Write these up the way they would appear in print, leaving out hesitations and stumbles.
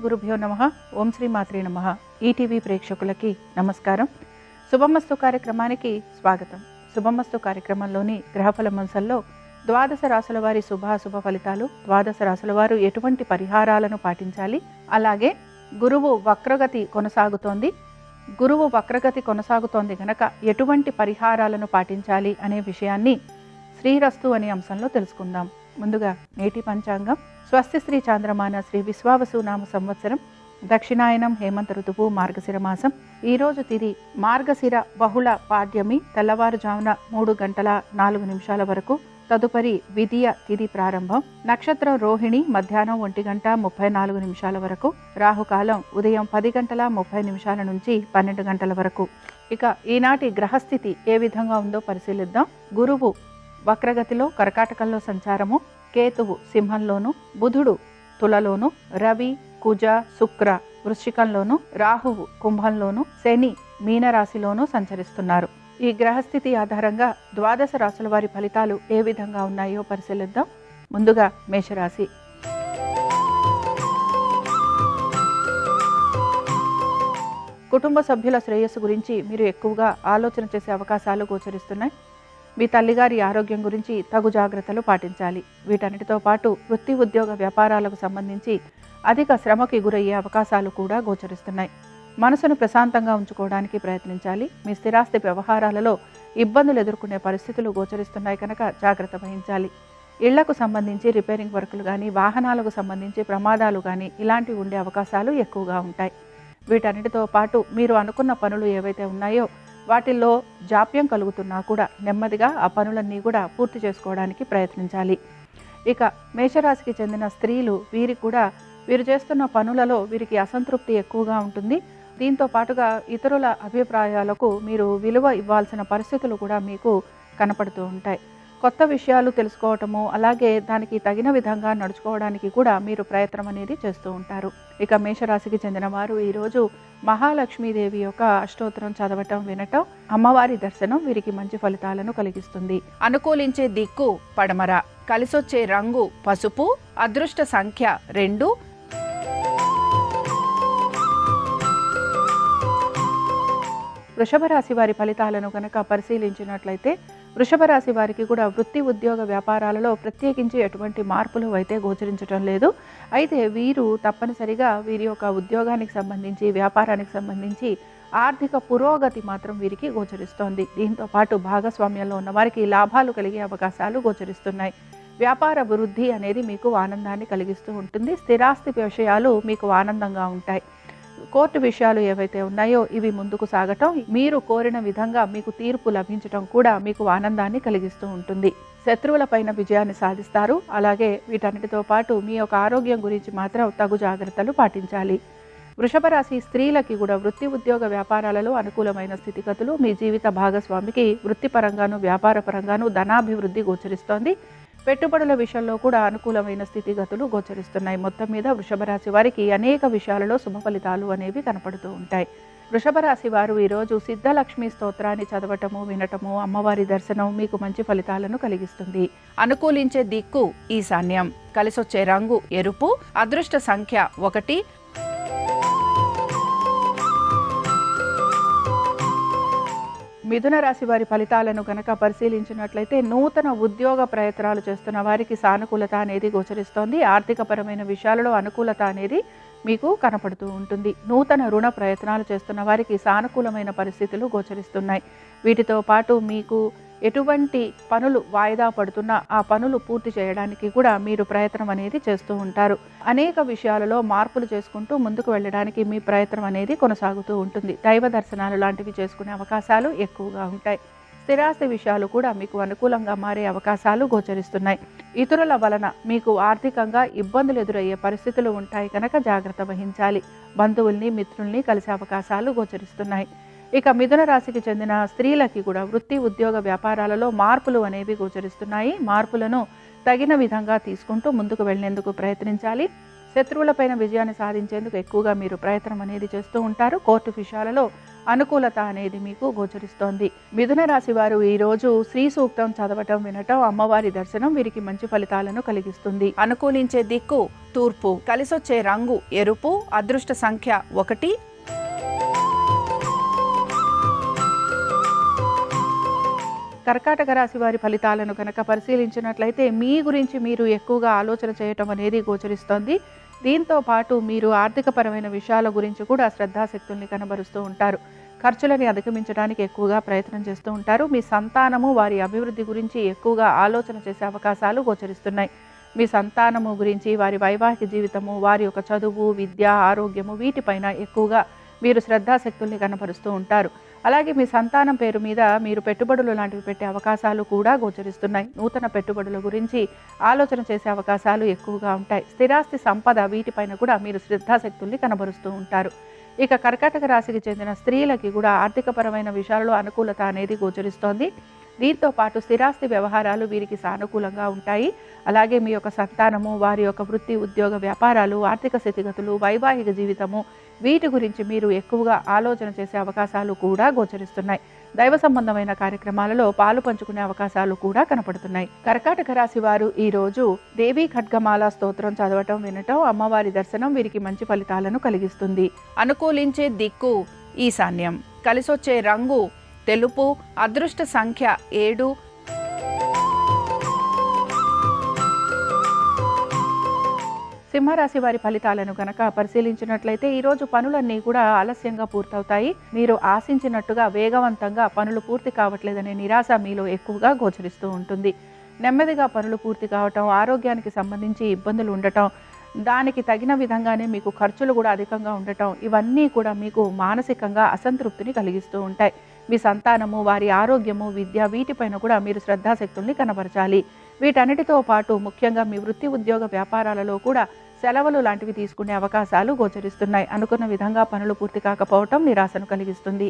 గురుభ్యో నమః. ఓం శ్రీ మాత్రే నమః. ఈటీవీ ప్రేక్షకులకి నమస్కారం. శుభమస్తు కార్యక్రమానికి స్వాగతం. శుభమస్తు కార్యక్రమంలోని గ్రహఫల మంసల్లో ద్వాదశ రాశుల వారి శుభాశుభ ఫలితాలు, ద్వాదశ రాశుల వారు ఎటువంటి పరిహారాలను పాటించాలి, అలాగే గురువు వక్రగతి కొనసాగుతోంది. గురువు వక్రగతి కొనసాగుతోంది గనక ఎటువంటి పరిహారాలను పాటించాలి అనే విషయాన్ని శ్రీరస్తు అనే అంశంలో తెలుసుకుందాం. ముందుగా నేటి పంచాంగం. స్వస్తి శ్రీ చాంద్రమాన శ్రీ విశ్వావసు నామ సంవత్సరం, దక్షిణాయనం, హేమంత ఋతువు, మార్గశిర మాసం. ఈరోజు తిథి మార్గశిర బహుళ పాడ్యమి, తెల్లవారుజామున 3:04 వరకు. తదుపరి విధియ తిథి ప్రారంభం. నక్షత్రం రోహిణి, మధ్యాహ్నం 1:34 వరకు. రాహుకాలం ఉదయం 10:30 నుంచి 12 వరకు. ఇక ఈనాటి గ్రహస్థితి ఏ విధంగా ఉందో పరిశీలిద్దాం. గురువు వక్రగతిలో కర్కాటకంలో సంచారము, కేతువు సింహంలోను, బుధుడు తులలోను, రవి, కుజ, శుక్ర వృశ్చికంలోను, రాహువు కుంభంలోను, శని మీనరాశిలోనూ సంచరిస్తున్నారు. ఈ గ్రహస్థితి ఆధారంగా ద్వాదశ రాశుల వారి ఫలితాలు ఏ విధంగా ఉన్నాయో పరిశీలిద్దాం. ముందుగా మేషరాశి. కుటుంబ సభ్యుల శ్రేయస్సు గురించి మీరు ఎక్కువగా ఆలోచన చేసే అవకాశాలు గోచరిస్తున్నాయి. మీ తల్లిగారి ఆరోగ్యం గురించి తగు జాగ్రత్తలు పాటించాలి. వీటన్నిటితో పాటు వృత్తి, ఉద్యోగ, వ్యాపారాలకు సంబంధించి అధిక శ్రమకి గురయ్యే అవకాశాలు కూడా గోచరిస్తున్నాయి. మనసును ప్రశాంతంగా ఉంచుకోవడానికి ప్రయత్నించాలి. మీ స్థిరాస్తి వ్యవహారాలలో ఇబ్బందులు ఎదుర్కొనే పరిస్థితులు గోచరిస్తున్నాయి కనుక జాగ్రత్త వహించాలి. ఇళ్లకు సంబంధించి రిపేరింగ్ వర్కులు కానీ, వాహనాలకు సంబంధించి ప్రమాదాలు కానీ ఇలాంటివి ఉండే అవకాశాలు ఎక్కువగా ఉంటాయి. వీటన్నిటితో పాటు మీరు అనుకున్న పనులు ఏవైతే ఉన్నాయో వాటిల్లో జాప్యం కలుగుతున్నా కూడా నెమ్మదిగా ఆ పనులన్నీ కూడా పూర్తి చేసుకోవడానికి ప్రయత్నించాలి. ఇక మేషరాశికి చెందిన స్త్రీలు, వీరు చేస్తున్న పనులలో వీరికి అసంతృప్తి ఎక్కువగా ఉంటుంది. దీంతో పాటుగా ఇతరుల అభిప్రాయాలకు మీరు విలువ ఇవ్వాల్సిన పరిస్థితులు కూడా మీకు కనపడుతూ ఉంటాయి. కొత్త విషయాలు తెలుసుకోవటము, అలాగే దానికి తగిన విధంగా నడుచుకోవడానికి కూడా మీరు ప్రయత్నం అనేది చేస్తూ ఉంటారు. ఇక మేషరాశికి చెందిన వారు ఈరోజు మహాలక్ష్మీదేవి యొక్క అష్టోత్తరం చదవటం, వినటం, అమ్మవారి దర్శనం వీరికి మంచి ఫలితాలను కలిగిస్తుంది. అనుకూలించే దిక్కు పడమర, కలిసొచ్చే రంగు పసుపు, అదృష్ట సంఖ్య 2. వృషభ రాశి వారి ఫలితాలను కనుక పరిశీలించినట్లయితే వృషభ రాశి వారికి కూడా వృత్తి, ఉద్యోగ, వ్యాపారాలలో ప్రత్యేకించి ఎటువంటి మార్పులు అయితే గోచరించడం లేదు. అయితే వీరు తప్పనిసరిగా వీరి యొక్క ఉద్యోగానికి సంబంధించి, వ్యాపారానికి సంబంధించి ఆర్థిక పురోగతి మాత్రం వీరికి గోచరిస్తోంది. దీంతో పాటు భాగస్వామ్యంలో ఉన్న వారికి లాభాలు కలిగే అవకాశాలు గోచరిస్తున్నాయి. వ్యాపార వృద్ధి అనేది మీకు ఆనందాన్ని కలిగిస్తూ ఉంటుంది. స్థిరాస్తి విషయాలు మీకు ఆనందంగా ఉంటాయి. కోర్టు విషయాలు ఏవైతే ఉన్నాయో ఇవి ముందుకు సాగటం, మీరు కోరిన విధంగా మీకు తీర్పు లభించటం కూడా మీకు ఆనందాన్ని కలిగిస్తూ ఉంటుంది. శత్రువులపైన విజయాన్ని సాధిస్తారు. అలాగే వీటన్నిటితో పాటు మీ యొక్క ఆరోగ్యం గురించి మాత్రం తగు జాగ్రత్తలు పాటించాలి. వృషభ రాశి స్త్రీలకి కూడా వృత్తి, ఉద్యోగ, వ్యాపారాలలో అనుకూలమైన స్థితిగతులు. మీ జీవిత భాగస్వామికి వృత్తిపరంగాను, వ్యాపార పరంగాను ధనాభివృద్ధి గోచరిస్తోంది. పెట్టుబడుల విషయంలో కూడా అనుకూలమైన స్థితిగతులు గోచరిస్తున్నాయి. మొత్తం మీద వృషభ రాశి వారికి అనేక విషయాలలో శుభ ఫలితాలు అనేవి కనపడుతూ ఉంటాయి. వృషభ రాశి వారు ఈరోజు సిద్ధలక్ష్మి స్తోత్రాన్ని చదవటము, వినటము, అమ్మవారి దర్శనం మీకు మంచి ఫలితాలను కలిగిస్తుంది. అనుకూలించే దిక్కు ఈశాన్యం, కలిసొచ్చే రంగు ఎరుపు, అదృష్ట సంఖ్య 1. మిథున రాశి వారి ఫలితాలను కనుక పరిశీలించినట్లయితే నూతన ఉద్యోగ ప్రయత్నాలు చేస్తున్న వారికి సానుకూలత అనేది గోచరిస్తోంది. ఆర్థికపరమైన విషయాలలో అనుకూలత అనేది మీకు కనపడుతూ ఉంటుంది. నూతన రుణ ప్రయత్నాలు చేస్తున్న వారికి సానుకూలమైన పరిస్థితులు గోచరిస్తున్నాయి. వీటితో పాటు మీకు ఎటువంటి పనులు వాయిదా పడుతున్నా ఆ పనులు పూర్తి చేయడానికి కూడా మీరు ప్రయత్నం అనేది చేస్తూ ఉంటారు. అనేక విషయాలలో మార్పులు చేసుకుంటూ ముందుకు వెళ్ళడానికి మీ ప్రయత్నం అనేది కొనసాగుతూ ఉంటుంది. దైవ దర్శనాలు లాంటివి చేసుకునే అవకాశాలు ఎక్కువగా ఉంటాయి. స్థిరాస్తి విషయాలు కూడా మీకు అనుకూలంగా మారే అవకాశాలు గోచరిస్తున్నాయి. ఇతరుల వలన మీకు ఆర్థికంగా ఇబ్బందులు ఎదురయ్యే పరిస్థితులు ఉంటాయి కనుక జాగ్రత్త వహించాలి. బంధువుల్ని, మిత్రుల్ని కలిసే అవకాశాలు గోచరిస్తున్నాయి. ఇక మిథున రాశికి చెందిన స్త్రీలకి కూడా వృత్తి, ఉద్యోగ, వ్యాపారాలలో మార్పులు అనేవి గోచరిస్తున్నాయి. మార్పులను తగిన విధంగా తీసుకుంటూ ముందుకు వెళ్లేందుకు ప్రయత్నించాలి. శత్రువులపైన విజయాన్ని సాధించేందుకు ఎక్కువగా మీరు ప్రయత్నం అనేది చేస్తూ ఉంటారు. కోర్టు విషయాలలో అనుకూలత అనేది మీకు గోచరిస్తోంది. మిథున రాశి వారు ఈ రోజు శ్రీ సూక్తం చదవటం, వినటం, అమ్మవారి దర్శనం వీరికి మంచి ఫలితాలను కలిగిస్తుంది. అనుకూలించే దిక్కు తూర్పు, కలిసొచ్చే రంగు ఎరుపు, అదృష్ట సంఖ్య 1. కర్కాటక రాశి వారి ఫలితాలను కనుక పరిశీలించినట్లయితే మీ గురించి మీరు ఎక్కువగా ఆలోచన చేయటం అనేది గోచరిస్తోంది. దీంతో పాటు మీరు ఆర్థికపరమైన విషయాల గురించి కూడా శ్రద్ధాశక్తుల్ని కనబరుస్తూ ఉంటారు. ఖర్చులని అధిగమించడానికి ఎక్కువగా ప్రయత్నం చేస్తూ ఉంటారు. మీ సంతానము వారి అభివృద్ధి గురించి ఎక్కువగా ఆలోచన చేసే అవకాశాలు గోచరిస్తున్నాయి. మీ సంతానము గురించి, వారి వైవాహిక జీవితము, వారి యొక్క చదువు, విద్య, ఆరోగ్యము వీటిపైన ఎక్కువగా మీరు శ్రద్ధాశక్తుల్ని కనబరుస్తూ ఉంటారు. అలాగే మీ సంతానం పేరు మీద మీరు పెట్టుబడులు లాంటివి పెట్టే అవకాశాలు కూడా గోచరిస్తున్నాయి. నూతన పెట్టుబడుల గురించి ఆలోచన చేసే అవకాశాలు ఎక్కువగా ఉంటాయి. స్థిరాస్తి సంపద వీటిపైన కూడా మీరు శ్రద్ధాశక్తుల్ని కనబరుస్తూ ఉంటారు. ఇక కర్కాటక రాశికి చెందిన స్త్రీలకి కూడా ఆర్థికపరమైన విషయాల్లో అనుకూలత అనేది గోచరిస్తోంది. దీంతో పాటు స్థిరాస్తి వ్యవహారాలు వీరికి సానుకూలంగా ఉంటాయి. అలాగే మీ యొక్క సంతానము, వారి యొక్క వృత్తి, ఉద్యోగ, వ్యాపారాలు, ఆర్థిక స్థితిగతులు, వైవాహిక జీవితము వీటి గురించి మీరు ఎక్కువగా ఆలోచన చేసే అవకాశాలు కూడా గోచరిస్తున్నాయి. దైవ సంబంధమైన కార్యక్రమాలలో పాలు పంచుకునే అవకాశాలు కూడా కనపడుతున్నాయి. కర్కాటక రాశి వారు ఈ రోజు దేవీ ఖడ్గమాల స్తోత్రం చదవటం, వినటం, అమ్మవారి దర్శనం వీరికి మంచి ఫలితాలను కలిగిస్తుంది. అనుకూలించే దిక్కు ఈశాన్యం, కలిసొచ్చే రంగు తెలుపు, అదృష్ట సంఖ్య 7. సింహరాశి వారి ఫలితాలను గనక పరిశీలించినట్లయితే ఈరోజు పనులన్నీ కూడా ఆలస్యంగా పూర్తవుతాయి. మీరు ఆశించినట్టుగా వేగవంతంగా పనులు పూర్తి కావట్లేదనే నిరాశ మీలో ఎక్కువగా గోచరిస్తూ ఉంటుంది. నెమ్మదిగా పనులు పూర్తి కావటం, ఆరోగ్యానికి సంబంధించి ఇబ్బందులు ఉండటం, దానికి తగిన విధంగానే మీకు ఖర్చులు కూడా అధికంగా ఉండటం, ఇవన్నీ కూడా మీకు మానసికంగా అసంతృప్తిని కలిగిస్తూ ఉంటాయి. మీ సంతానము, వారి ఆరోగ్యము, విద్య వీటిపైన కూడా మీరు శ్రద్ధాశక్తుల్ని కనబరచాలి. వీటన్నిటితో పాటు ముఖ్యంగా మీ వృత్తి, ఉద్యోగ, వ్యాపారాలలో కూడా సెలవులు లాంటివి తీసుకునే అవకాశాలు గోచరిస్తున్నాయి. అనుకున్న విధంగా పనులు పూర్తి కాకపోవటం నిరాశను కలిగిస్తుంది.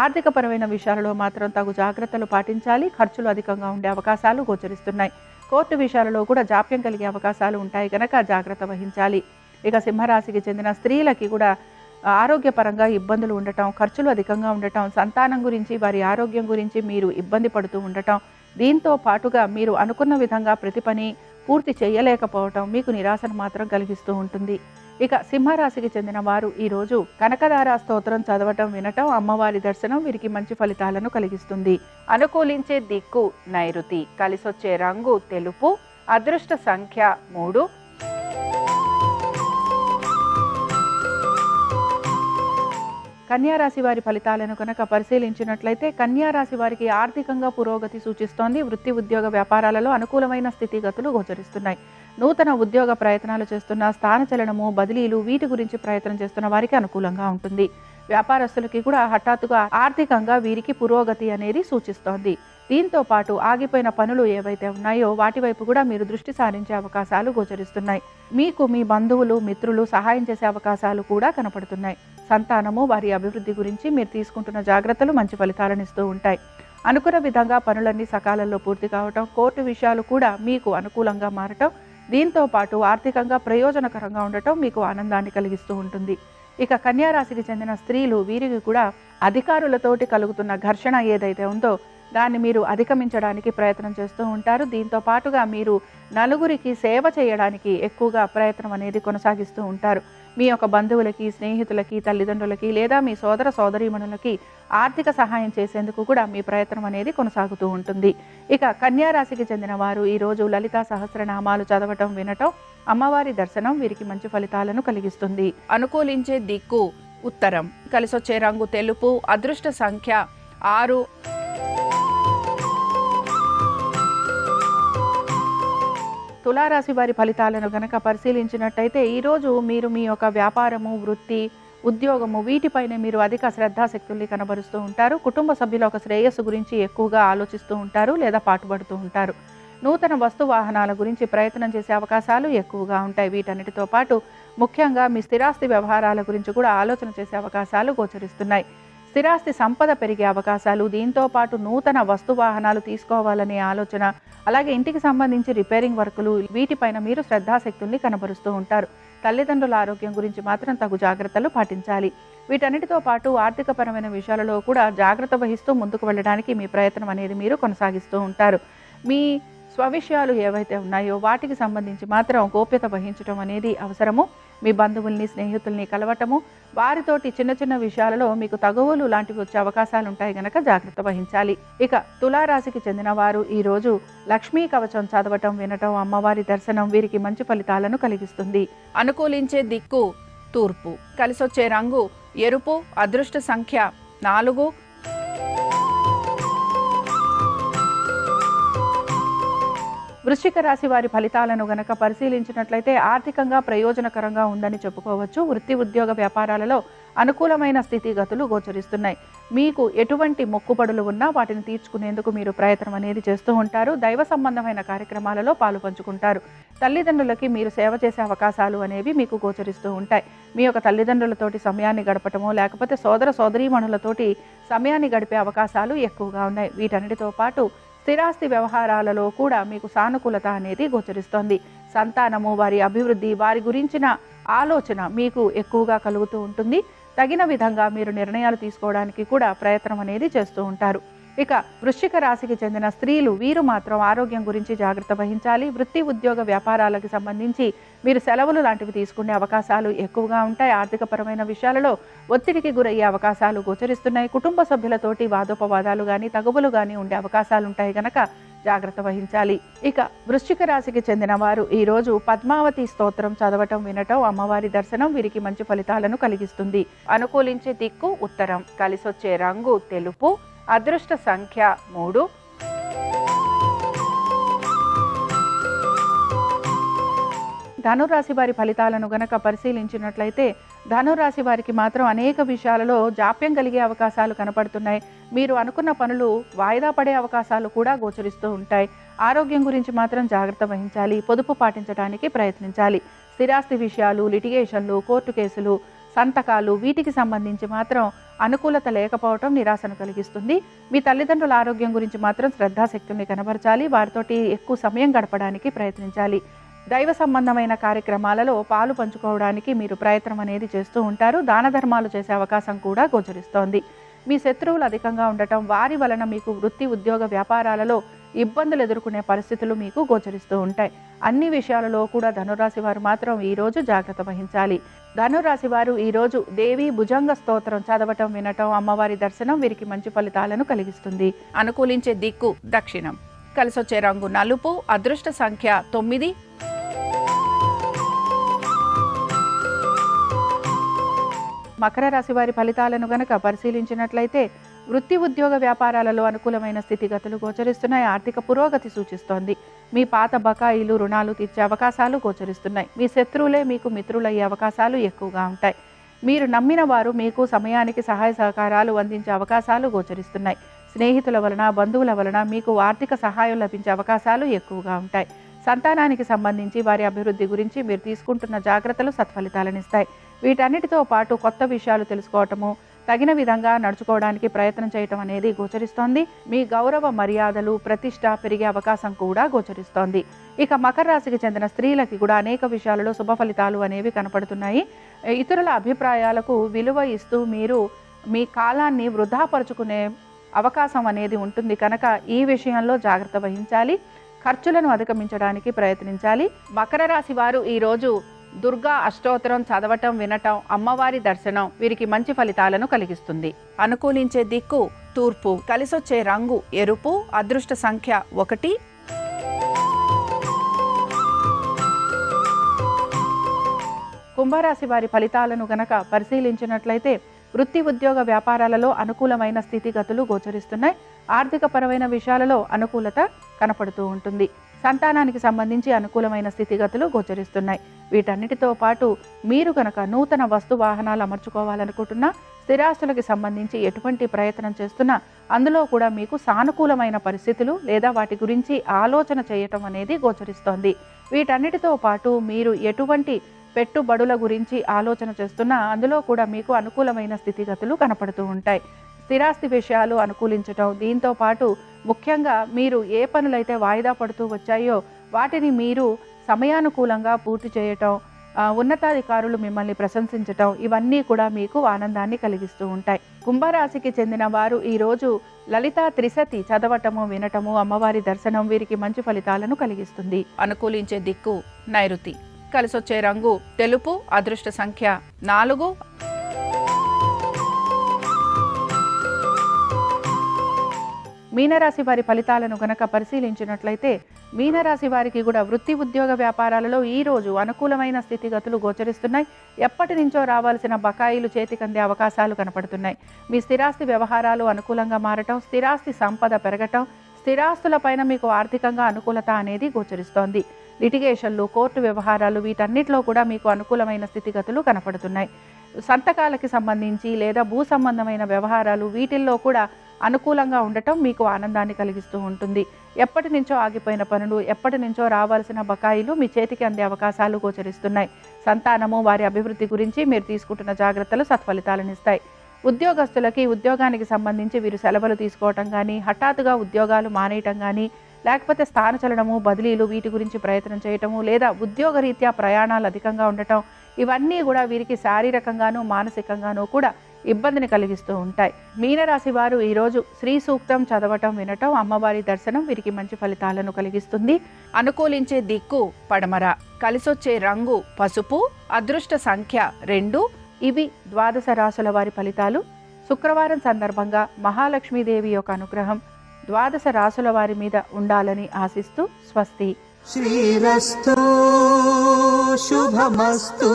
ఆర్థికపరమైన విషయాలలో మాత్రం తగు జాగ్రత్తలు పాటించాలి. ఖర్చులు అధికంగా ఉండే అవకాశాలు గోచరిస్తున్నాయి. కోర్టు విషయాలలో కూడా జాప్యం కలిగే అవకాశాలు ఉంటాయి కనుక జాగ్రత్త వహించాలి. ఇక సింహరాశికి చెందిన స్త్రీలకి కూడా ఆరోగ్యపరంగా ఇబ్బందులు ఉండటం, ఖర్చులు అధికంగా ఉండటం, సంతానం గురించి, వారి ఆరోగ్యం గురించి మీరు ఇబ్బంది పడుతూ ఉండటం, దీంతో పాటుగా మీరు అనుకున్న విధంగా ప్రతి పని పూర్తి చేయలేకపోవటం మీకు నిరాశను మాత్రం కలిగిస్తూ ఉంటుంది. ఇక సింహరాశికి చెందిన వారు ఈరోజు కనకదార స్తోత్రం చదవటం, వినటం, అమ్మవారి దర్శనం వీరికి మంచి ఫలితాలను కలిగిస్తుంది. అనుకూలించే దిక్కు నైరుతి, కలిసొచ్చే రంగు తెలుపు, అదృష్ట సంఖ్య 3. కన్యారాశి వారి ఫలితాలను కనుక పరిశీలించినట్లయితే కన్యారాశి వారికి ఆర్థికంగా పురోగతి సూచిస్తోంది. వృత్తి, ఉద్యోగ, వ్యాపారాలలో అనుకూలమైన స్థితిగతులు గోచరిస్తున్నాయి. నూతన ఉద్యోగ ప్రయత్నాలు చేస్తున్న, స్థానచలనము, బదిలీలు వీటి గురించి ప్రయత్నం చేస్తున్న వారికి అనుకూలంగా ఉంటుంది. వ్యాపారస్తులకి కూడా హఠాత్తుగా ఆర్థికంగా వీరికి పురోగతి అనేది సూచిస్తోంది. దీంతో పాటు ఆగిపోయిన పనులు ఏవైతే ఉన్నాయో వాటి వైపు కూడా మీరు దృష్టి సారించే అవకాశాలు గోచరిస్తున్నాయి. మీకు మీ బంధువులు, మిత్రులు సహాయం చేసే అవకాశాలు కూడా కనపడుతున్నాయి. సంతానము, వారి అభివృద్ధి గురించి మీరు తీసుకుంటున్న జాగ్రత్తలు మంచి ఫలితాలను ఇస్తూ ఉంటాయి. అనుకున్న విధంగా పనులన్నీ సకాలంలో పూర్తి కావటం, కోర్టు విషయాలు కూడా మీకు అనుకూలంగా మారటం, దీంతో పాటు ఆర్థికంగా ప్రయోజనకరంగా ఉండటం మీకు ఆనందాన్ని కలిగిస్తూ ఉంటుంది. ఇక కన్యారాశికి చెందిన స్త్రీలు వీరికి కూడా అధికారులతోటి కలుగుతున్న ఘర్షణ ఏదైతే ఉందో దాన్ని మీరు అధిగమించడానికి ప్రయత్నం చేస్తూ ఉంటారు. దీంతో పాటుగా మీరు నలుగురికి సేవ చేయడానికి ఎక్కువగా ప్రయత్నం అనేది కొనసాగిస్తూ ఉంటారు. మీ యొక్క బంధువులకి, స్నేహితులకి, తల్లిదండ్రులకి లేదా మీ సోదర సోదరీమణులకి ఆర్థిక సహాయం చేసేందుకు కూడా మీ ప్రయత్నం అనేది కొనసాగుతూ ఉంటుంది. ఇక కన్యారాశికి చెందిన వారు ఈరోజు లలితా సహస్రనామాలు చదవటం, వినటం, అమ్మవారి దర్శనం వీరికి మంచి ఫలితాలను కలిగిస్తుంది. అనుకూలించే దిక్కు ఉత్తరం, కలిసొచ్చే రంగు తెలుపు, అదృష్ట సంఖ్య 6. తులారాశి వారి ఫలితాలను గనక పరిశీలించినట్టయితే ఈరోజు మీరు మీ యొక్క వ్యాపారము, వృత్తి, ఉద్యోగము వీటిపైన మీరు అధిక శ్రద్ధాశక్తుల్ని కనబరుస్తూ ఉంటారు. కుటుంబ సభ్యుల ఒక శ్రేయస్సు గురించి ఎక్కువగా ఆలోచిస్తూ ఉంటారు లేదా పాటుపడుతూ ఉంటారు. నూతన వస్తు వాహనాల గురించి ప్రయత్నం చేసే అవకాశాలు ఎక్కువగా ఉంటాయి. వీటన్నిటితో పాటు ముఖ్యంగా మీ స్థిరాస్తి వ్యవహారాల గురించి కూడా ఆలోచన చేసే అవకాశాలు గోచరిస్తున్నాయి. స్థిరాస్తి సంపద పెరిగే అవకాశాలు, దీంతో పాటు నూతన వస్తు వాహనాలు తీసుకోవాలనే ఆలోచన, అలాగే ఇంటికి సంబంధించి రిపేరింగ్ వర్కులు వీటిపైన మీరు శ్రద్ధాశక్తుల్ని కనబరుస్తూ ఉంటారు. తల్లిదండ్రుల ఆరోగ్యం గురించి మాత్రం తగు జాగ్రత్తలు పాటించాలి. వీటన్నిటితో పాటు ఆర్థికపరమైన విషయాలలో కూడా జాగ్రత్త వహిస్తూ ముందుకు వెళ్ళడానికి మీ ప్రయత్నం అనేది మీరు కొనసాగిస్తూ ఉంటారు. మీ స్వవిషయాలు ఏవైతే ఉన్నాయో వాటికి సంబంధించి మాత్రం గోప్యత వహించడం అనేది అవసరము. మీ బంధువుల్ని, స్నేహితుల్ని కలవటము, వారితోటి చిన్న చిన్న విషయాలలో మీకు తగువులు లాంటివి వచ్చే అవకాశాలు ఉంటాయి గనక జాగ్రత్త వహించాలి. ఇక తులారాశికి చెందిన వారు ఈరోజు లక్ష్మీ కవచం చదవటం, వినటం, అమ్మవారి దర్శనం వీరికి మంచి ఫలితాలను కలిగిస్తుంది. అనుకూలించే దిక్కు తూర్పు, కలిసొచ్చే రంగు ఎరుపు, అదృష్ట సంఖ్య 4. వృశ్చిక రాశి వారి ఫలితాలను గనక పరిశీలించినట్లయితే ఆర్థికంగా ప్రయోజనకరంగా ఉందని చెప్పుకోవచ్చు. వృత్తి, ఉద్యోగ, వ్యాపారాలలో అనుకూలమైన స్థితిగతులు గోచరిస్తున్నాయి. మీకు ఎటువంటి మొక్కుబడులు ఉన్నా వాటిని తీర్చుకునేందుకు మీరు ప్రయత్నం అనేది చేస్తూ ఉంటారు. దైవ సంబంధమైన కార్యక్రమాలలో పాలు పంచుకుంటారు. తల్లిదండ్రులకి మీరు సేవ చేసే అవకాశాలు అనేవి మీకు గోచరిస్తూ ఉంటాయి. మీ యొక్క తల్లిదండ్రులతోటి సమయాన్ని గడపటమో లేకపోతే సోదర సోదరీమణులతోటి సమయాన్ని గడిపే అవకాశాలు ఎక్కువగా ఉన్నాయి. వీటన్నిటితో పాటు స్థిరాస్తి వ్యవహారాలలో కూడా మీకు సానుకూలత అనేది గోచరిస్తోంది. సంతానము, వారి అభివృద్ధి, వారి గురించిన ఆలోచన మీకు ఎక్కువగా కలుగుతూ ఉంటుంది. తగిన విధంగా మీరు నిర్ణయాలు తీసుకోవడానికి కూడా ప్రయత్నం అనేది చేస్తూ ఉంటారు. ఇక వృశ్చిక రాశికి చెందిన స్త్రీలు వీరు మాత్రం ఆరోగ్యం గురించి జాగ్రత్త వహించాలి. వృత్తి, ఉద్యోగ, వ్యాపారాలకు సంబంధించి మీరు సెలవులు లాంటివి తీసుకునే అవకాశాలు ఎక్కువగా ఉంటాయి. ఆర్థికపరమైన విషయాలలో ఒత్తిడికి గురయ్యే అవకాశాలు గోచరిస్తున్నాయి. కుటుంబ సభ్యులతోటి వాదోపవాదాలు కానీ తగువులు కానీ ఉండే అవకాశాలు ఉంటాయి కనుక జాగ్రత్త వహించాలి. ఇక వృశ్చిక రాశికి చెందిన వారు ఈరోజు పద్మావతి స్తోత్రం చదవటం, వినటం, అమ్మవారి దర్శనం వీరికి మంచి ఫలితాలను కలిగిస్తుంది. అనుకూలించే దిక్కు ఉత్తరం, కలిసొచ్చే రంగు తెలుపు, అదృష్ట సంఖ్య 3. ధనురాశి వారి ఫలితాలను గనక పరిశీలించినట్లయితే ధనురాశి వారికి మాత్రం అనేక విషయాలలో జాప్యం కలిగే అవకాశాలు కనపడుతున్నాయి. మీరు అనుకున్న పనులు వాయిదా పడే అవకాశాలు కూడా గోచరిస్తూ ఉంటాయి. ఆరోగ్యం గురించి మాత్రం జాగ్రత్త వహించాలి. పొదుపు పాటించడానికి ప్రయత్నించాలి. స్థిరాస్తి విషయాలు, లిటిగేషన్లు, కోర్టు కేసులు, సంతకాలు వీటికి సంబంధించి మాత్రం అనుకూలత లేకపోవటం నిరాశను కలిగిస్తుంది. మీ తల్లిదండ్రుల ఆరోగ్యం గురించి మాత్రం శ్రద్ధాశక్తుల్ని కనబరచాలి. వారితోటి ఎక్కువ సమయం గడపడానికి ప్రయత్నించాలి. దైవ సంబంధమైన కార్యక్రమాలలో పాలు పంచుకోవడానికి మీరు ప్రయత్నం అనేది చేస్తూ ఉంటారు. దాన ధర్మాలు చేసే అవకాశం కూడా గోచరిస్తోంది. మీ శత్రువులు అధికంగా ఉండటం, వారి వలన మీకు వృత్తి, ఉద్యోగ, వ్యాపారాలలో ఇబ్బందులు ఎదుర్కొనే పరిస్థితులు మీకు గోచరిస్తూ ఉంటాయి. అన్ని విషయాలలో కూడా ధనురాశి వారు మాత్రం ఈరోజు జాగ్రత్త వహించాలి. ధనురాశి వారు ఈరోజు దేవి భుజంగ స్తోత్రం చదవటం, వినటం, అమ్మవారి దర్శనం వీరికి మంచి ఫలితాలను కలిగిస్తుంది. అనుకూలించే దిక్కు దక్షిణం, కలిసొచ్చే రంగు నలుపు, అదృష్ట సంఖ్య 9. మకర రాశి వారి ఫలితాలను గనక పరిశీలించినట్లయితే వృత్తి, ఉద్యోగ, వ్యాపారాలలో అనుకూలమైన స్థితిగతులు గోచరిస్తున్నాయి. ఆర్థిక పురోగతి సూచిస్తోంది. మీ పాత బకాయిలు, రుణాలు తీర్చే అవకాశాలు గోచరిస్తున్నాయి. మీ శత్రువులే మీకు మిత్రులయ్యే అవకాశాలు ఎక్కువగా ఉంటాయి. మీరు నమ్మిన వారు మీకు సమయానికి సహాయ సహకారాలు అందించే అవకాశాలు గోచరిస్తున్నాయి. స్నేహితుల వలన, బంధువుల వలన మీకు ఆర్థిక సహాయం లభించే అవకాశాలు ఎక్కువగా ఉంటాయి. సంతానానికి సంబంధించి వారి అభివృద్ధి గురించి మీరు తీసుకుంటున్న జాగ్రత్తలు సత్ఫలితాలనిస్తాయి. వీటన్నిటితో పాటు కొత్త విషయాలు తెలుసుకోవటము, తగిన విధంగా నడుచుకోవడానికి ప్రయత్నం చేయటం అనేది గోచరిస్తోంది. మీ గౌరవ మర్యాదలు, ప్రతిష్ట పెరిగే అవకాశం కూడా గోచరిస్తోంది. ఇక మకర రాశికి చెందిన స్త్రీలకి కూడా అనేక విషయాలలో శుభ ఫలితాలు అనేవి కనపడుతున్నాయి. ఇతరుల అభిప్రాయాలకు విలువ ఇస్తూ మీరు మీ కాలాన్ని వృధాపరుచుకునే అవకాశం అనేది ఉంటుంది కనుక ఈ విషయంలో జాగ్రత్త వహించాలి. ఖర్చులను అధిగమించడానికి ప్రయత్నించాలి. మకర రాశి వారు ఈరోజు దుర్గా అష్టోత్తరం చదవటం, వినటం, అమ్మవారి దర్శనం వీరికి మంచి ఫలితాలను కలిగిస్తుంది. అనుకూలించే దిక్కు తూర్పు, కలిసొచ్చే రంగు ఎరుపు, అదృష్ట సంఖ్య 1. కుంభరాశి వారి ఫలితాలను గనక పరిశీలించినట్లయితే వృత్తి, ఉద్యోగ, వ్యాపారాలలో అనుకూలమైన స్థితిగతులు గోచరిస్తున్నాయి. ఆర్థిక పరమైన విషయాలలో అనుకూలత కనపడుతూ ఉంటుంది. సంతానానికి సంబంధించి అనుకూలమైన స్థితిగతులు గోచరిస్తున్నాయి. వీటన్నిటితో పాటు మీరు కనుక నూతన వస్తు వాహనాలు అమర్చుకోవాలనుకుంటున్నా, స్థిరాస్తులకి సంబంధించి ఎటువంటి ప్రయత్నం చేస్తున్నా అందులో కూడా మీకు సానుకూలమైన పరిస్థితులు లేదా వాటి గురించి ఆలోచన చేయటం అనేది గోచరిస్తోంది. వీటన్నిటితో పాటు మీరు ఎటువంటి పెట్టుబడుల గురించి ఆలోచన చేస్తున్నా అందులో కూడా మీకు అనుకూలమైన స్థితిగతులు కనపడుతూ ఉంటాయి. స్థిరాస్తి విషయాలు అనుకూలించటం, దీంతో పాటు ముఖ్యంగా మీరు ఏ పనులైతే వాయిదా పడుతూ వచ్చాయో వాటిని మీరు సమయానుకూలంగా పూర్తి చేయటం, ఉన్నతాధికారులు మిమ్మల్ని ప్రశంసించటం, ఇవన్నీ కూడా మీకు ఆనందాన్ని కలిగిస్తూ ఉంటాయి. కుంభరాశికి చెందిన వారు ఈరోజు లలితా త్రిశతి చదవటము, వినటము, అమ్మవారి దర్శనం వీరికి మంచి ఫలితాలను కలిగిస్తుంది. అనుకూలించే దిక్కు నైరుతి. కలిసొచ్చే రంగు తెలుపు. అదృష్ట సంఖ్య 4. మీనరాశి వారి ఫలితాలను గనక పరిశీలించినట్లయితే మీనరాశి వారికి కూడా వృత్తి, ఉద్యోగ, వ్యాపారాలలో ఈరోజు అనుకూలమైన స్థితిగతులు గోచరిస్తున్నాయి. ఎప్పటి నుంచో రావాల్సిన బకాయిలు చేతికందే అవకాశాలు కనపడుతున్నాయి. మీ స్థిరాస్తి వ్యవహారాలు అనుకూలంగా మారటం, స్థిరాస్తి సంపద పెరగటం, స్థిరాస్తులపైన మీకు ఆర్థికంగా అనుకూలత అనేది గోచరిస్తోంది. లిటిగేషన్లు, కోర్టు వ్యవహారాలు వీటన్నిటిలో కూడా మీకు అనుకూలమైన స్థితిగతులు కనపడుతున్నాయి. సంతకాలకి సంబంధించి లేదా భూ సంబంధమైన వ్యవహారాలు వీటిల్లో కూడా అనుకూలంగా ఉండటం మీకు ఆనందాన్ని కలిగిస్తూ ఉంటుంది. ఎప్పటి నుంచో ఆగిపోయిన పనులు, ఎప్పటి నుంచో రావాల్సిన బకాయిలు మీ చేతికి అందే అవకాశాలు గోచరిస్తున్నాయి. సంతానము, వారి అభివృద్ధి గురించి మీరు తీసుకుంటున్న జాగ్రత్తలు సత్ఫలితాలను ఇస్తాయి. ఉద్యోగస్తులకి ఉద్యోగానికి సంబంధించి వీరు సెలవులు తీసుకోవటం కానీ, హఠాత్తుగా ఉద్యోగాలు మానేయటం కానీ, లేకపోతే స్థానచలనము, బదిలీలు వీటి గురించి ప్రయత్నం చేయటము, లేదా ఉద్యోగరీత్యా ప్రయాణాలు అధికంగా ఉండటం, ఇవన్నీ కూడా వీరికి శారీరకంగానూ మానసికంగానూ కూడా ఇబ్బందిని కలిగిస్తూ ఉంటాయి. మీనరాశి వారు ఈరోజు శ్రీ సూక్తం చదవటం, వినటం, అమ్మవారి దర్శనం వీరికి మంచి ఫలితాలను కలిగిస్తుంది. అనుకూలించే దిక్కు పడమర. కలిసొచ్చే రంగు పసుపు. అదృష్ట సంఖ్య 2. ఇవి ద్వాదశ రాశుల వారి ఫలితాలు. శుక్రవారం సందర్భంగా మహాలక్ష్మీదేవి యొక్క అనుగ్రహం ద్వాదశ రాశుల వారి మీద ఉండాలని ఆశిస్తూ స్వస్తి. శ్రీరస్తు శుభమస్తు.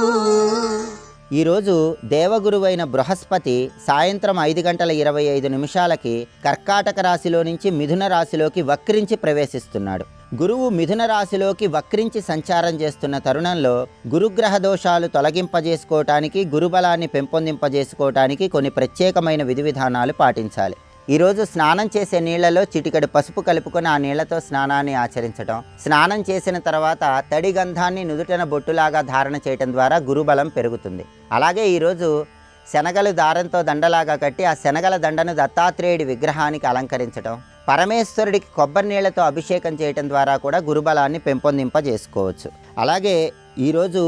ఈరోజు దేవగురువైన బృహస్పతి సాయంత్రం 5:25 కర్కాటక రాశిలో నుంచి మిథున రాశిలోకి వక్రించి ప్రవేశిస్తున్నాడు. గురువు మిథున రాశిలోకి వక్రించి సంచారం చేస్తున్న తరుణంలో గురుగ్రహ దోషాలు తొలగింపజేసుకోవటానికి, గురుబలాన్ని పెంపొందింపజేసుకోవటానికి కొన్ని ప్రత్యేకమైన విధి విధానాలు పాటించాలి. ఈరోజు స్నానం చేసే నీళ్లలో చిటికెడు పసుపు కలుపుకొని ఆ నీళ్లతో స్నానాన్ని ఆచరించడం, స్నానం చేసిన తర్వాత తడి గంధాన్ని నుదుటన బొట్టులాగా ధారణ చేయటం ద్వారా గురుబలం పెరుగుతుంది. అలాగే ఈరోజు శనగలు దారంతో దండలాగా కట్టి ఆ శనగల దండను దత్తాత్రేయుడి విగ్రహానికి అలంకరించడం, పరమేశ్వరుడికి కొబ్బరి నీళ్లతో అభిషేకం చేయటం ద్వారా కూడా గురుబలాన్ని పెంపొందింపజేసుకోవచ్చు. అలాగే ఈరోజు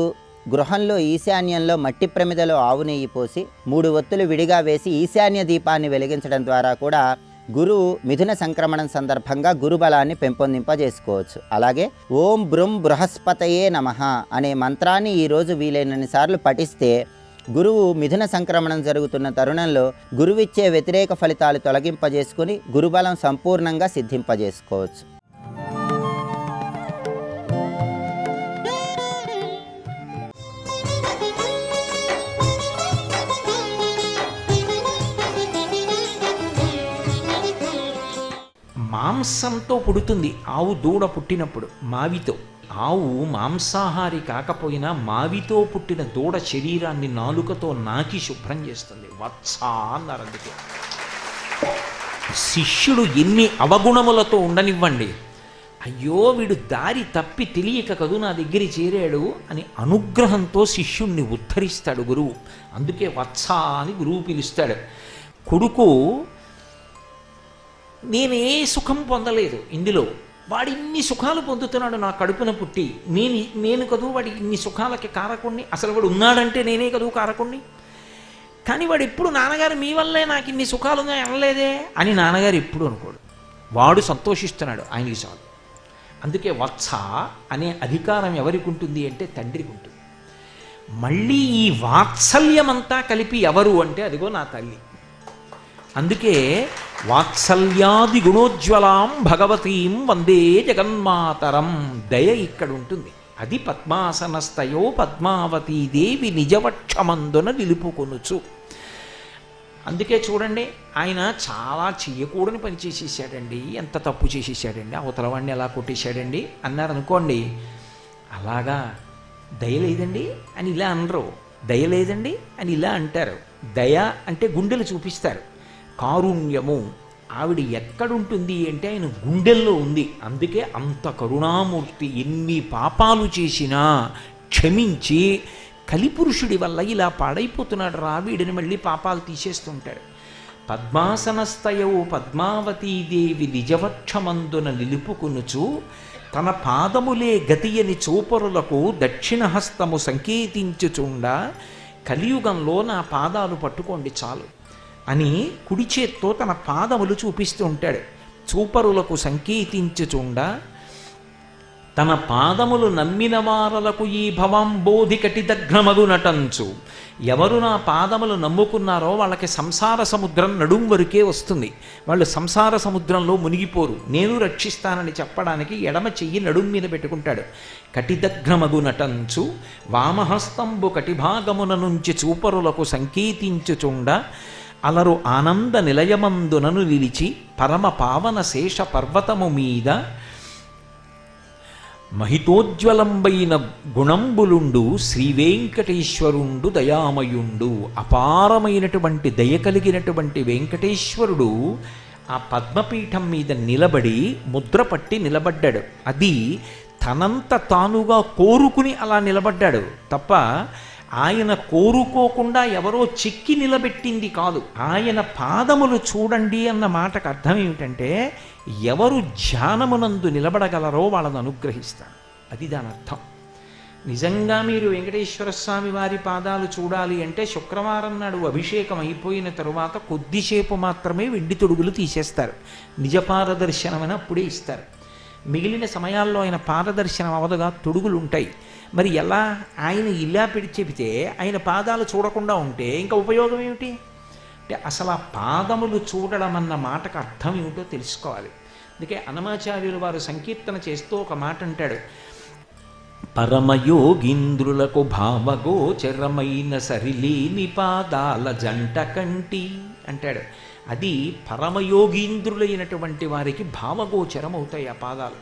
గృహంలో ఈశాన్యంలో మట్టి ప్రమిదలో ఆవు నెయ్యి పోసి 3 ఒత్తులు విడిగా వేసి ఈశాన్య దీపాన్ని వెలిగించడం ద్వారా కూడా గురువు మిథున సంక్రమణం సందర్భంగా గురుబలాన్ని పెంపొందింపజేసుకోవచ్చు. అలాగే ఓం బృం బృహస్పతయే నమః అనే మంత్రాన్ని ఈరోజు వీలైనన్ని సార్లు పఠిస్తే గురువు మిథున సంక్రమణం జరుగుతున్న తరుణంలో గురువిచ్చే వ్యతిరేక ఫలితాలు తొలగింపజేసుకుని గురుబలం సంపూర్ణంగా సిద్ధింపజేసుకోవచ్చు. మాంసంతో పుడుతుంది ఆవు దూడ పుట్టినప్పుడు, మావితో. ఆవు మాంసాహారి కాకపోయినా మావితో పుట్టిన దూడ శరీరాన్ని నాలుకతో నాకి శుభ్రం చేస్తుంది. వత్స అన్నారు. అందుకే శిష్యుడు ఎన్ని అవగుణములతో ఉండనివ్వండి, అయ్యో వీడు దారి తప్పి తెలియక కదూ నా దగ్గర చేరాడు అని అనుగ్రహంతో శిష్యుణ్ణి ఉద్ధరిస్తాడు గురువు. అందుకే వత్స అని గురువు పిలుస్తాడు. కొడుకు నేనే సుఖం పొందలేదు ఇందులో, వాడు ఇన్ని సుఖాలు పొందుతున్నాడు నా కడుపున పుట్టి, నేను కదూ వాడి ఇన్ని సుఖాలకి కారకుణ్ణి, అసలు వాడు ఉన్నాడంటే నేనే కదూ కారకుణ్ణి, కానీ వాడు ఎప్పుడు నాన్నగారు మీ వల్లే నాకు ఇన్ని సుఖాలు ఉన్నాయి అనలేదే అని నాన్నగారు ఎప్పుడు అనుకోడు. వాడు సంతోషిస్తున్నాడు, ఆయనకి చాలు. అందుకే వత్స అనే అధికారం ఎవరికి ఉంటుంది అంటే తండ్రికి ఉంటుంది. మళ్ళీ ఈ వాత్సల్యమంతా కలిపి ఎవరు అంటే అదిగో నా తల్లి. అందుకే వాత్సల్యాది గుణోజ్వలాం భగవతీం వందే జగన్మాతరం. దయ ఇక్కడ ఉంటుంది. అది పద్మాసనస్థయో పద్మావతీదేవి నిజవక్షమందున నిలుపుకొనుచు. అందుకే చూడండి, ఆయన చాలా చెయ్యకూడని పని చేసేసాడండి, ఎంత తప్పు చేసేసాడండి, అవతలవాడిని ఎలా కొట్టేశాడండి అన్నారు అనుకోండి. అలాగా దయ లేదండి అని ఇలా అనరు, దయ లేదండి అని ఇలా అంటారు. దయ అంటే గుండెలు చూపిస్తారు. కారుణ్యము ఆవిడ ఎక్కడుంటుంది అంటే ఆయన గుండెల్లో ఉంది. అందుకే అంత కరుణామూర్తి. ఎన్ని పాపాలు చేసినా క్షమించి కలిపురుషుడి వల్ల ఇలా పాడైపోతున్నాడు రా వీడిని మళ్ళీ పాపాలు తీసేస్తుంటాడు. పద్మాసనస్థయవు పద్మావతీదేవి నిజవక్షమందున నిలుపుకునుచు తన పాదములే గతియని చూపరులకు దక్షిణహస్తము సంకేతించుచుండా కలియుగంలో నా పాదాలు పట్టుకోండి చాలు అని కుడి చేత్తో తన పాదములు చూపిస్తూ ఉంటాడు. చూపరులకు సంకేతించుచుండా తన పాదములు నమ్మిన వారలకు ఈ భవాంబోధి కటిదగ్నమగు నటంచు. ఎవరు నా పాదములు నమ్ముకున్నారో వాళ్ళకి సంసార సముద్రం నడుం వరకే వస్తుంది. వాళ్ళు సంసార సముద్రంలో మునిగిపోరు. నేను రక్షిస్తానని చెప్పడానికి ఎడమ చెయ్యి నడుం మీద పెట్టుకుంటాడు. కటిదగ్నమగు నటంచు వామహస్తంబు కటిభాగమున నుంచి చూపరులకు సంకేతించుచుండ అలరు ఆనంద నిలయమందునను నిలిచి పరమ పావన శేష పర్వతము మీద మహితోజ్వలంబైన గుణంబులుండు శ్రీవేంకటేశ్వరుండు దయామయుండు. అపారమైనటువంటి దయ కలిగినటువంటి వెంకటేశ్వరుడు ఆ పద్మపీఠం మీద నిలబడి ముద్ర పట్టి నిలబడ్డాడు. అది తనంత తానుగా కోరుకుని అలా నిలబడ్డాడు తప్ప ఆయన కోరుకోకుండా ఎవరో చిక్కి నిలబెట్టింది కాదు. ఆయన పాదములు చూడండి అన్న మాటకు అర్థం ఏమిటంటే ఎవరు ధ్యానమునందు నిలబడగలరో వాళ్ళని అనుగ్రహిస్తాడు. అది దాని అర్థం. నిజంగా మీరు వెంకటేశ్వర స్వామి వారి పాదాలు చూడాలి అంటే శుక్రవారం నాడు అభిషేకం అయిపోయిన తరువాత కొద్దిసేపు మాత్రమే వెండి తొడుగులు తీసేస్తారు. నిజపాద దర్శనం అని అప్పుడే ఇస్తారు. మిగిలిన సమయాల్లో ఆయన పాదదర్శనం అవదుగా, తొడుగులు ఉంటాయి. మరి ఎలా ఆయన ఇలా చెబితే ఆయన పాదాలు చూడకుండా ఉంటే ఇంకా ఉపయోగం ఏమిటి అంటే అసలు ఆ పాదములు చూడడం అన్న మాటకు అర్థం ఏమిటో తెలుసుకోవాలి. అందుకే అన్నమాచార్యులు వారు సంకీర్తన చేస్తూ ఒక మాట అంటాడు, పరమయోగింద్రులకు భావగోచరమైన సరిలేని పాదాల జంట కంటి అంటాడు. అది పరమయోగీంద్రులైనటువంటి వారికి భావగోచరం అవుతాయి ఆ పాదాలు.